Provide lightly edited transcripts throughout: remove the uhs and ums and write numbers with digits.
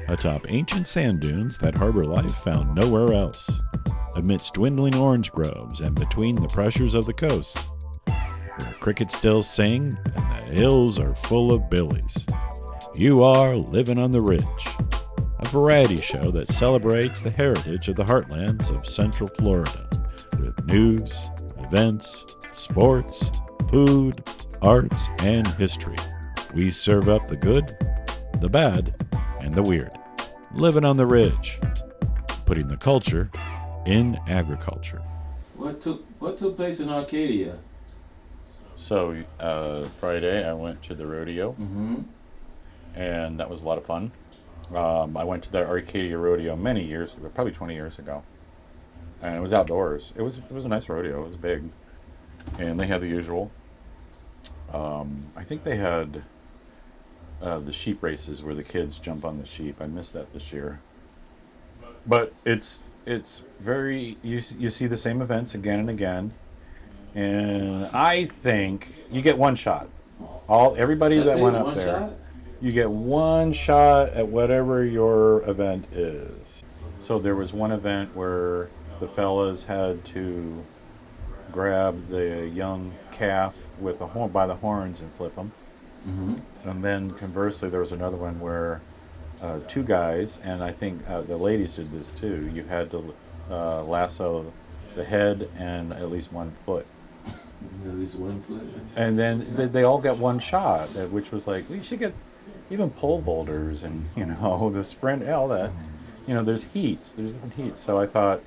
atop ancient sand dunes that harbor life found nowhere else, amidst dwindling orange groves and between the pressures of the coasts, where crickets still sing and the hills are full of billies. You are Livin' on the Ridge, a variety show that celebrates the heritage of the heartlands of Central Florida, with news, events, sports, food, arts, and history. We serve up the good, the bad, and the weird. Living on the Ridge, putting the culture in agriculture. What took place in Arcadia? So Friday I went to the rodeo, and that was a lot of fun. I went to the Arcadia rodeo many years ago, probably 20 years ago, and it was outdoors. It was a nice rodeo. It was big, and they had the usual. I think they had the sheep races where the kids jump on the sheep. I missed that this year, but it's very you see the same events again and again, and I think you get one shot. Everybody that went up there, shot? You get one shot at whatever your event is. So there was one event where the fellas had to grab the young calf with the horn by the horns and flip them. And then conversely, there was another one where two guys, and I think the ladies did this too. You had to lasso the head and at least 1 foot. At least 1 foot. And then they all got one shot, which was like, we should get even pole vaulters and the sprint, all that. There's heats. There's different heats. So I thought,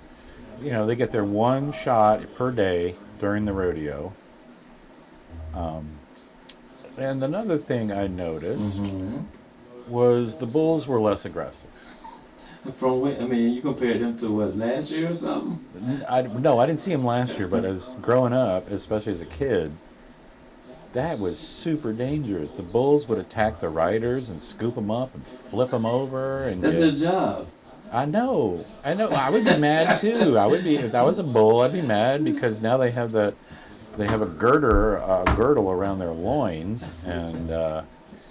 they get their one shot per day during the rodeo. And another thing I noticed was the bulls were less aggressive. From when? I mean, you compared them to what, last year or something? No, I didn't see them last year, but as growing up, especially as a kid, that was super dangerous. The bulls would attack the riders and scoop them up and flip them over. And that's their job. I know. I would be mad too. If I was a bull, I'd be mad because now they have a girdle around their loins, and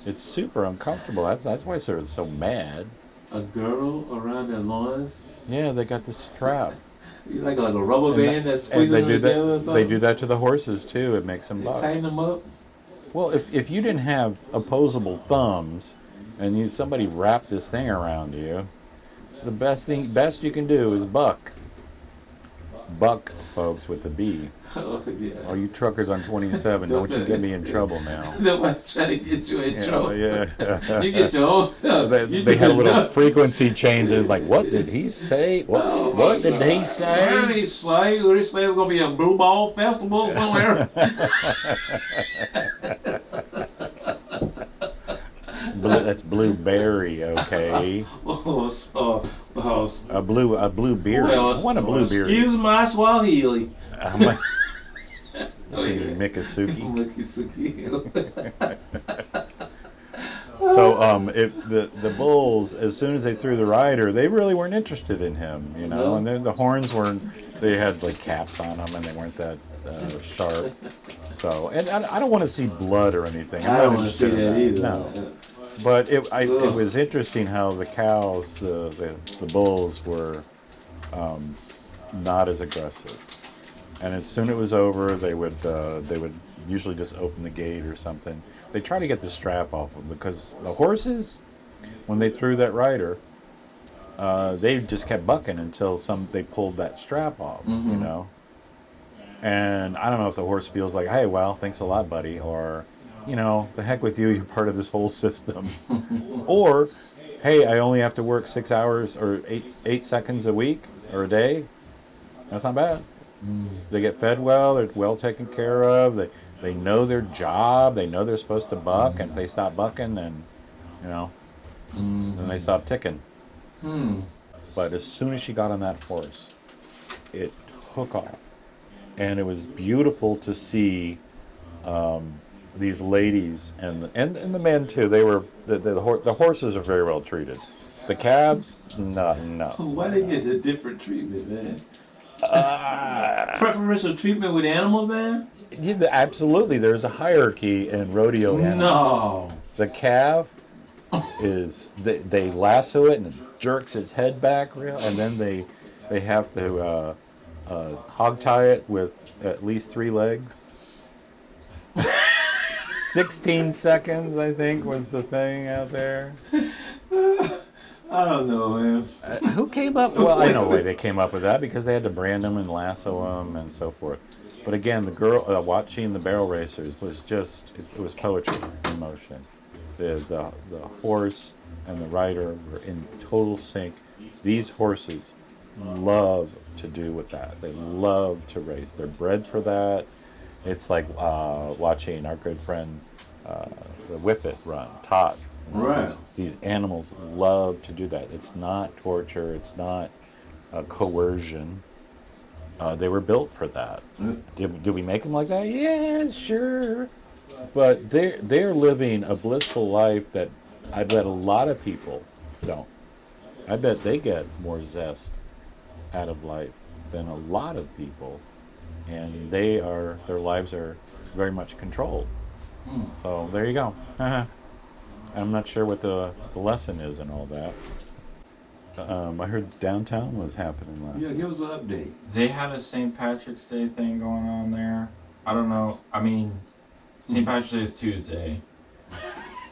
it's super uncomfortable. That's why they're so mad. A girdle around their loins? Yeah, they got the strap. Like a rubber band that squeezes them together or something? They do that to the horses too. It makes them buck. Tighten them up? Well, if you didn't have opposable thumbs and somebody wrapped this thing around you, the best you can do is buck. Buck, folks, with a B. Oh, yeah. All you truckers on 27, don't you get me in trouble now. Nobody's trying to get you in trouble. Yeah. You get your own stuff. They had a little frequency change, and like, what did he say? What did he say? Where did he say? Did he say it's going to be a blue ball festival somewhere? That's blueberry, okay. A blueberry. Well, I want a blueberry. Excuse my Swahili. See, Mikasuki. Mikasuki. So, if the bulls, as soon as they threw the rider, they really weren't interested in him, And then the horns weren't. They had like caps on them, and they weren't that sharp. So, and I don't want to see blood or anything. I don't want to see that either. No. But it was interesting how the cows, the bulls were not as aggressive. And as soon as it was over, they would usually just open the gate or something. They try to get the strap off them because the horses, when they threw that rider, they just kept bucking until they pulled that strap off, And I don't know if the horse feels like, hey, well, thanks a lot, buddy, or, the heck with you, you're part of this whole system. Or, hey, I only have to work 6 hours or 8 seconds a week or a day. That's not bad. They get fed well, they're well taken care of, they know their job, they know they're supposed to buck, and if they stop bucking, then, then they stop ticking. But as soon as she got on that horse, it took off. And it was beautiful to see these ladies and the men too. They were the horses are very well treated. The calves, no. Why they get a different treatment, man? Preferential treatment with animals, man? Yeah, absolutely. There's a hierarchy in rodeo animals. No. The calf is they lasso it and it jerks its head back real, and then they have to hog tie it with at least 3 legs. 16 seconds, I think, was the thing out there. I don't know, man. Who came up? Well, I know why they came up with that, because they had to brand them and lasso them and so forth. But again, the girl watching the barrel racers was just it was poetry in motion. The horse and the rider were in total sync. These horses love to do with that. They love to race. They're bred for that. It's like watching our good friend the Whippet run, Todd. Right. These animals love to do that. It's not torture. It's not coercion. They were built for that. Did we make them like that? Yeah, sure. But they're living a blissful life that I bet a lot of people don't. I bet they get more zest out of life than a lot of people, and their lives are very much controlled. So there you go. I'm not sure what the lesson is and all that. I heard downtown was happening last Yeah, night. give us an update. They had a St. Patrick's Day thing going on there. I don't know. I mean, St. Patrick's Day is Tuesday.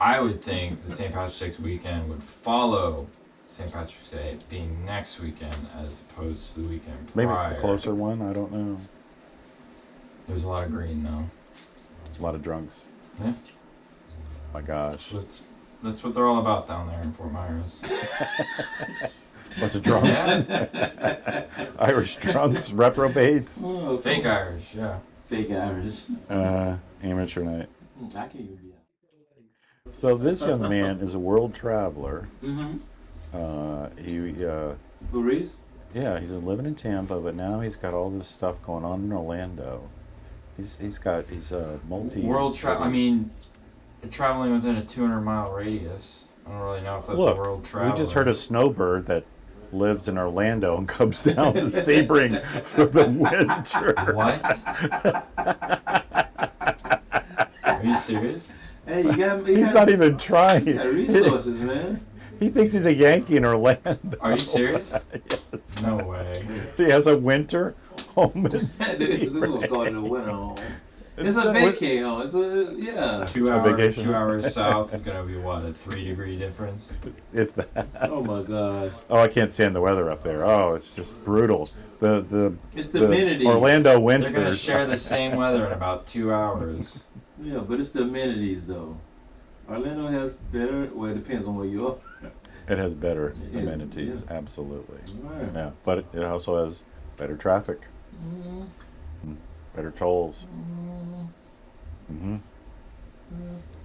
I would think the St. Patrick's Day weekend would follow St. Patrick's Day being next weekend as opposed to the weekend prior. Maybe it's the closer one. I don't know. There's a lot of green though. A lot of drunks. Yeah. My gosh. That's what they're all about down there in Fort Myers. Bunch of drunks. Yeah. Irish drunks, reprobates. Oh, Fake Irish, yeah. Fake Irish. Amateur night. I can even do that. So this young man is a world traveler. He Who Reese? yeah, he's living in Tampa, but now he's got all this stuff going on in Orlando. He's a multi World travel. I mean, traveling within a 200-mile radius. I don't really know if that's Look, a world travel. we just heard a snowbird that lives in Orlando and comes down to Sebring for the winter. What? Are you serious? Hey, He's not even trying. You got resources, man. He thinks he's a Yankee in Orlando. Are you serious? Yes. No way. He has a winter home in We're Sebring. gonna call it a winter home. It's a vacay home. It's a yeah. 2 a hours. vacation. 2 hours south is gonna be what, a 3-degree difference? If that. Oh my gosh. Oh, I can't stand the weather up there. Oh, it's just brutal. It's the amenities. Orlando They're winters. gonna share the same weather in about 2 hours. Yeah, but it's the amenities though. Orlando has better. Well, it depends on where you are. It has better Yeah, amenities, yeah. absolutely. Right. Yeah, but it also has better traffic, better tolls,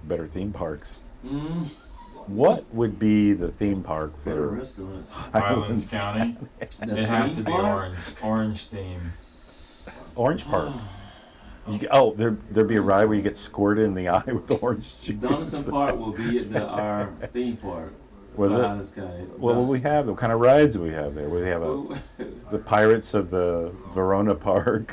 better theme parks. Mm. What would be the theme park Better for restaurants. Highlands County. The It'd have to theme be park? orange theme. Orange Park? There'd be a ride where you get squirted in the eye with orange juice. Donaldson Park will be at our theme park. Was it? Highlands County. What will we have? What kind of rides do we have there? We have the Pirates of the Verona Park.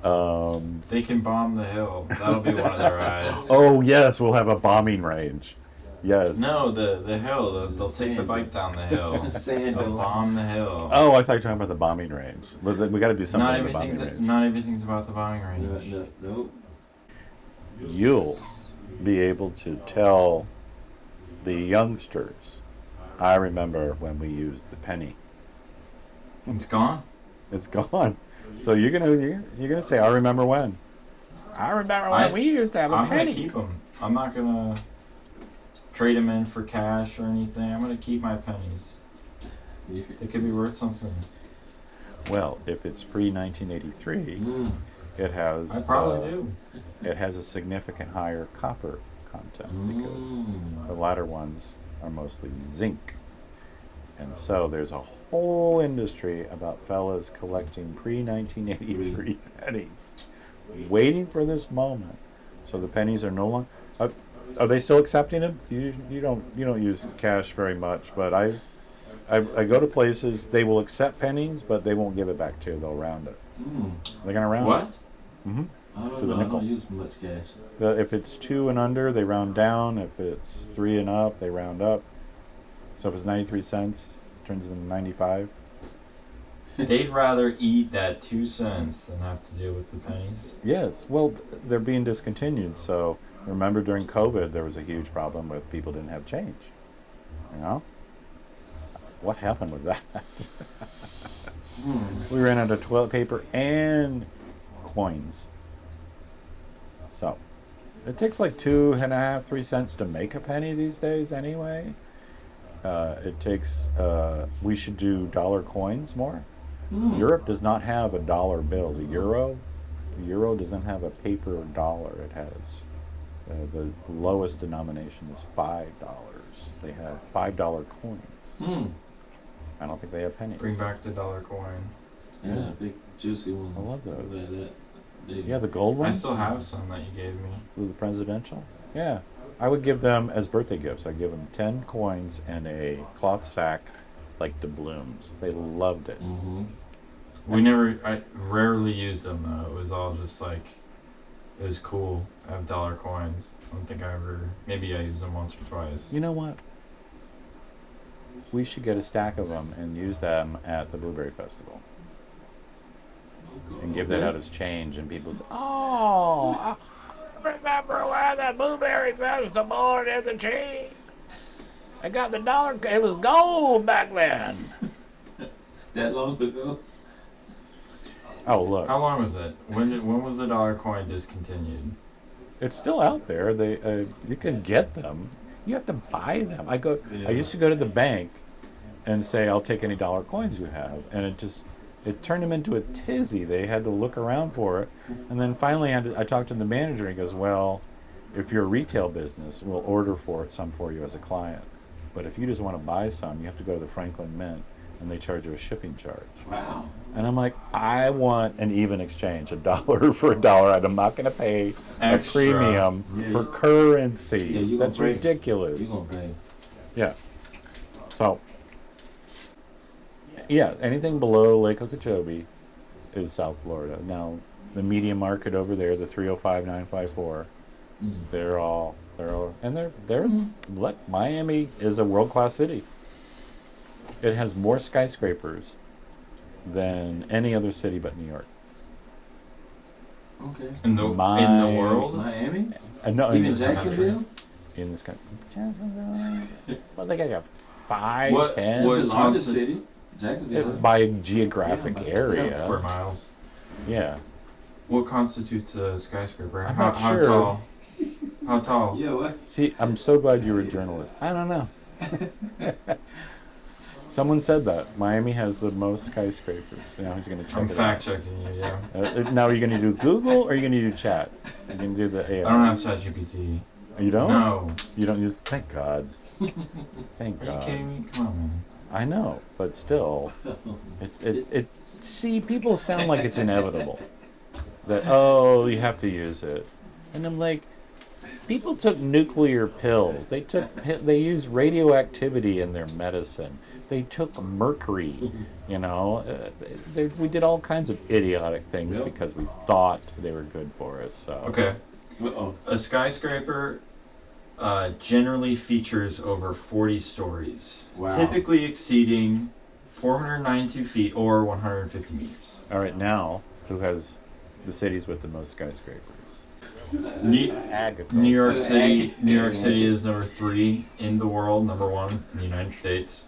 They can bomb the hill. That'll be one of their rides. Oh yes, we'll have a bombing range. Yes. No, the hill. They'll take the bike down the hill. Sand They'll hill. bomb the hill. Oh, I thought you were talking about the bombing range. But we got to do something Not with the bombing everything's range. not everything's about the bombing range. Nope. You'll be able to tell the youngsters. I remember when we used the penny. It's gone. It's gone. So you're gonna say, I remember when. I remember when we used to have a I'm penny. gonna keep them. I'm not gonna trade them in for cash or anything. I'm gonna keep my pennies. They could be worth something. Well, if it's pre-1983, it has. I probably do. It has a significant higher copper content because the latter ones are mostly zinc, and so there's a whole industry about fellas collecting pre-1983 pennies, waiting for this moment. So the pennies are no longer. Are they still accepting them? You don't use cash very much, but I go to places, they will accept pennies, but they won't give it back to you. They'll round it. They're gonna round it. What? Mm-hmm. I don't to the know. I nickel. don't use much cash. If it's 2 and under, they round down. If it's 3 and up, they round up. So if it's 93 cents, it turns into 95. They'd rather eat that 2 cents than have to deal with the pennies. Yes, well, they're being discontinued. So remember during COVID, there was a huge problem with people didn't have change. You know? What happened with that? We ran out of toilet paper and coins. So it takes like 2.5, 3 cents to make a penny these days anyway. It takes, we should do dollar coins more. Europe does not have a dollar bill. The euro doesn't have a paper dollar. It has, the lowest denomination is $5. They have $5 coins. I don't think they have pennies. Bring back the dollar coin. Yeah, big juicy ones. I love those. Like that. Yeah, the gold ones. I still have some that you gave me. The presidential. Yeah, I would give them as birthday gifts. I'd give them 10 coins and a cloth sack, like doubloons. They loved it. I rarely used them though. It was all just like, it was cool. I have dollar coins. I don't think I ever, maybe I used them once or twice. You know what? We should get a stack of them and use them at the Blueberry Festival. And give that out as change, and people say, "Oh, I remember when the Blueberry Festival at the change. I got the dollar. It was gold back then." That long ago? Oh, look, How long was it? When was the dollar coin discontinued? it's still out there. They you can get them. You have to buy them. I used to go to the bank and say, "I'll take any dollar coins you have," and it turned them into a tizzy. They had to look around for it, and then finally I talked to the manager. And he goes, "Well, if you're a retail business, we'll order some for you as a client. But if you just want to buy some, you have to go to the Franklin Mint, and they charge you a shipping charge." Wow. And I'm like, I want an even exchange, $1 for $1. I'm not going to pay Extra. a premium for currency. you That's gonna pay. ridiculous. You gonna pay? Yeah. So, yeah, anything below Lake Okeechobee is South Florida. Now, the medium market over there, the 305, 954, they're all, and Miami is a world-class city. It has more skyscrapers than any other city but New York. Okay. In the world? Miami? No, Even in this Jacksonville? In this country. Jacksonville. Well, they got 5, What- 10. It's what the largest consti- city. Jacksonville. By geographic Yeah, area. Square miles. Yeah. What constitutes a skyscraper? I'm how not sure. tall? How tall? Yeah, what? See, I'm so glad you were a journalist. I don't know. Someone said that Miami has the most skyscrapers. Now he's going to check I'm it fact checking you, yeah. out. Now are you going to do Google or are you going to do chat? You're going to do the AI. I don't have ChatGPT. You don't? No. You don't use. Thank God. Thank Are you God. kidding me? Come on, man. I know, but still, it. See, people sound like it's inevitable. That you have to use it, and I'm like, people took nuclear pills. They used radioactivity in their medicine. They took mercury. You know, we did all kinds of idiotic things because we thought they were good for us. So. Okay. Uh-oh. A skyscraper generally features over 40 stories, Wow. typically exceeding 492 feet or 150 meters. All right, now who has the cities with the most skyscrapers? New York City. New York City is number 3 in the world. Number 1 in the United States.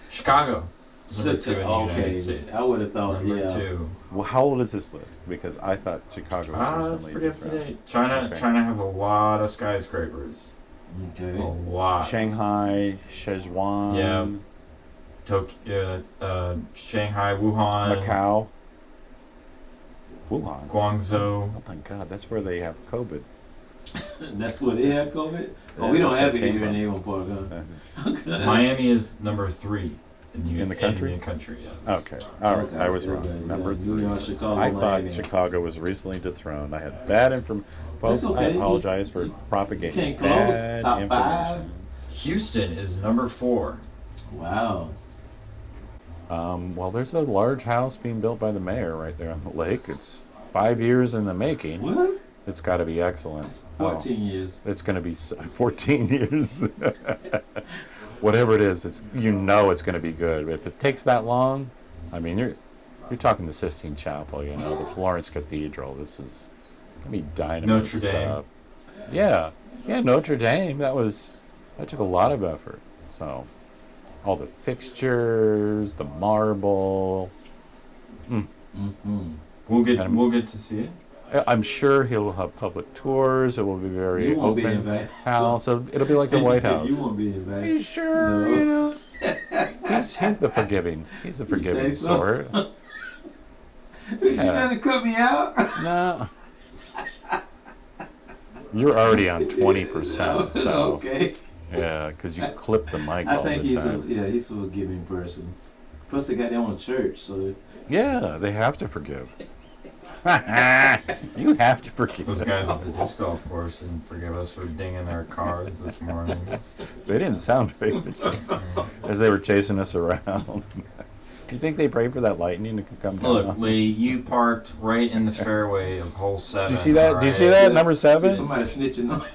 Chicago. Number 2 in the United States. I would have thought, Number yeah. 2. Well, how old is this list? Because I thought Chicago was That's recently pretty up to dethroned. date. China. Okay. China has a lot of skyscrapers. Okay. A lot. Shanghai, Sichuan, Yeah. Tokyo, Shanghai, Wuhan, Macau, Wuhan. Guangzhou. Oh my God, that's where they have COVID. That's where they have COVID? Oh, Yeah, we don't that's have where it it here in came Avon Park, huh? That's- Miami is number 3 in the country? In the country, yes. Okay, all right, Okay, I was okay, wrong. okay. Number New 3. York, Chicago, I thought Miami. Chicago was recently dethroned. I had bad information. Folks, That's I okay. apologize for propagating Can't close. bad Top information. Houston is number 4. Wow. Well, there's a large house being built by the mayor right there on the lake. It's 5 years in the making. What? It's got to be excellent. That's 14 years. It's going to be 14 years. Whatever it is, it's it's going to be good. If it takes that long, I mean, you're talking the Sistine Chapel, the Florence Cathedral. This is going to be dynamite Notre stuff. Dame. Yeah, Notre Dame. That took a lot of effort. So, all the fixtures, the marble. Mm-hmm. We'll get to see it. I'm sure he'll have public tours. It will be very You won't be open invited. house. So it'll be like the White House. You won't be invited. Are you sure? No. He's the forgiving. He's the forgiving think so? sort. You trying to cut me out? No. You're already on 20%. So Okay. yeah, because you clip the mic I all think the he's time. he's a forgiving person. Plus, they got their own church, so Yeah, they have to forgive. You have to forgive. Those guys at the disc golf course didn't forgive us for dinging their cars this morning. They didn't sound very good as they were chasing us around. Do you think they prayed for that lightning to come down? Look, lady, you parked right in the fairway of hole 7. Do you see that? Do you see alright? that? Number 7? somebody snitching on.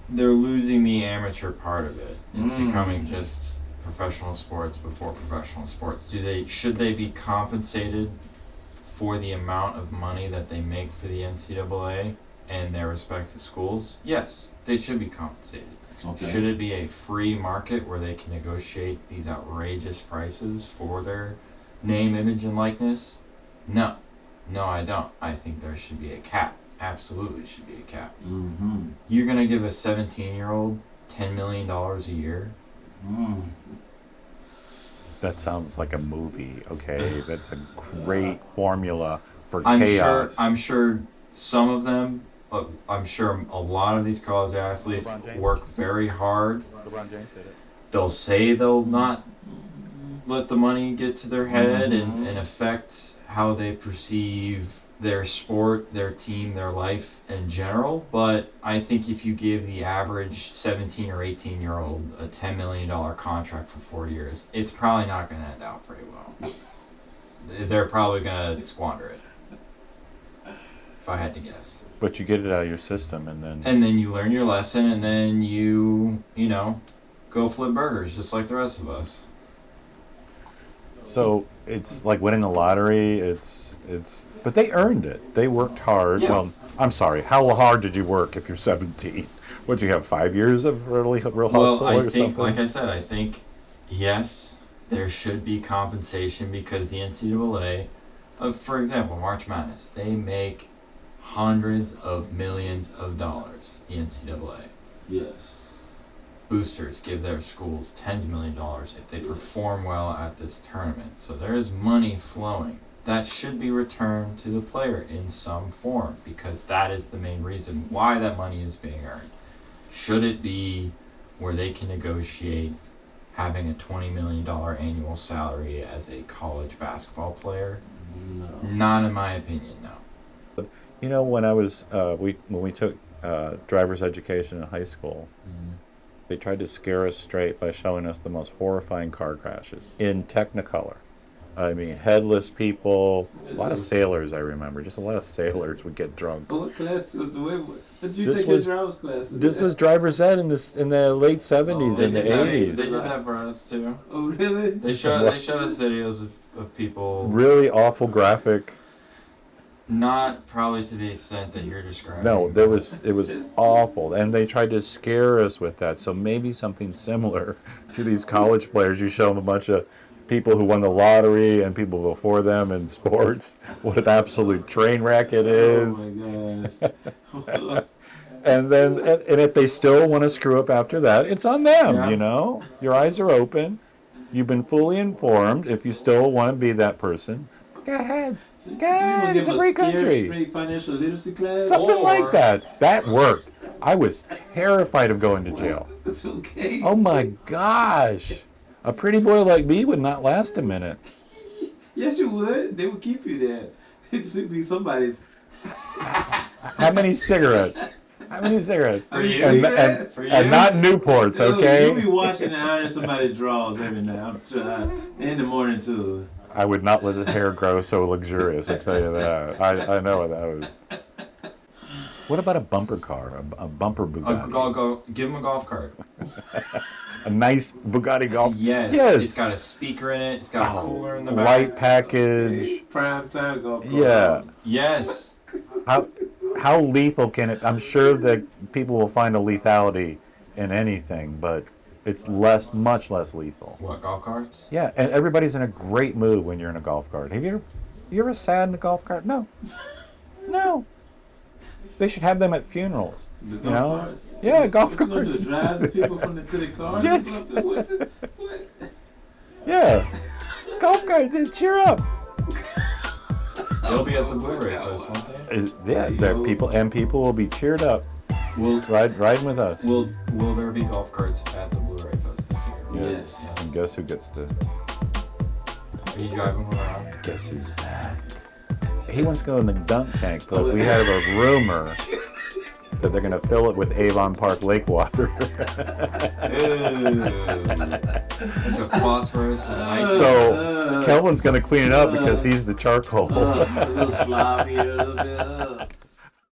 They're losing the amateur part of it. It's Mm. becoming just professional sports before professional sports. Should they be compensated for the amount of money that they make for the NCAA and their respective schools? Yes, they should be compensated. Okay. Should it be a free market where they can negotiate these outrageous prices for their name, image, and likeness? No. No, I don't. I think there should be a cap. Absolutely should be a cap. Mm-hmm. You're going to give a 17-year-old $10 million a year? Mm. That sounds like a movie, okay? That's a great formula for I'm chaos. sure some of them, I'm sure a lot of these college athletes LeBron James. work very hard. LeBron James did it. They'll say they'll not let the money get to their head and affect how they perceive their sport, their team, their life in general. But I think if you give the average 17 or 18-year-old a $10 million contract for 4 years, it's probably not going to end out pretty well. They're probably going to squander it, if I had to guess. But you get it out of your system, and then And then you learn your lesson, and then you go flip burgers just like the rest of us. so it's like winning the lottery. But they earned it. They worked hard. Yes. Well, I'm sorry. How hard did you work if you're 17? Would you have 5 years of real hustle Well, I or think, something? like I said, yes, there should be compensation because the NCAA, for example, March Madness, they make hundreds of millions of dollars. The NCAA Yes. boosters give their schools tens of millions of dollars if they perform well at this tournament. So there is money flowing. That should be returned to the player in some form because that is the main reason why that money is being earned. Should it be where they can negotiate having a $20 million annual salary as a college basketball player? No. Not in my opinion, no. When I was when we took driver's education in high school, they tried to scare us straight by showing us the most horrifying car crashes in Technicolor. I mean, headless people, a lot of sailors. I remember, just a lot of sailors would get drunk. What class was the way? Did you This take was- your driver's class? This was driver's ed in the late 70s and the They did that- 80s. They did that for us too. Oh really? They showed us videos of people. Really awful graphic. Not probably to the extent that you're describing. No, it was awful, and they tried to scare us with that. So maybe something similar to these college players. You show them a bunch of people who won the lottery and people before them in sports. What an absolute train wreck it is. Oh my gosh. And then, and if they still want to screw up after that, it's on them. Yeah. Your eyes are open. You've been fully informed. If you still want to be that person, go ahead. So you God, gonna give it's a them free scare country. straight financial literacy class? Something Or- like that. That worked. I was terrified of going to jail. It's okay. Oh my gosh. A pretty boy like me would not last a minute. Yes, you would. They would keep you there. It should be somebody's. How many cigarettes? How many cigarettes? For you? And, For you? and not Newports, Dude, okay? You'll be watching the iron somebody's drawers every night. I'm trying. In the morning too. I would not let his hair grow so luxurious. I tell you that. I know what that was. What about a bumper car? A bumper Bugatti? Give him a golf cart. A nice Bugatti golf. Yes. Yes. It's got a speaker in it. It's got a cooler in the back. Light package. Prime time golf cart. Yeah. Yes. How lethal can it? I'm sure that people will find a lethality in anything, but it's much less lethal. What, golf carts? Yeah, and everybody's in a great mood when you're in a golf cart. You ever sad in a golf cart? No. No. They should have them at funerals. The you golf know? carts? Yeah, golf What, carts. to drive the people from the to the cars Yeah. or something? What? Yeah. Golf carts, they cheer up. They'll be at the Blu-ray Fest, won't they? Yeah, people will be cheered up riding with us. Will there be golf carts at the Blu-ray Fest this year? Yes. And guess who gets to? Are you driving around? Guess who's back? He wants to go in the dunk tank, but we have a rumor that they're going to fill it with Avon Park lake water. Bunch of phosphorus and light. So Kelvin's going to clean it up because he's the charcoal. A little sloppy, a little bit.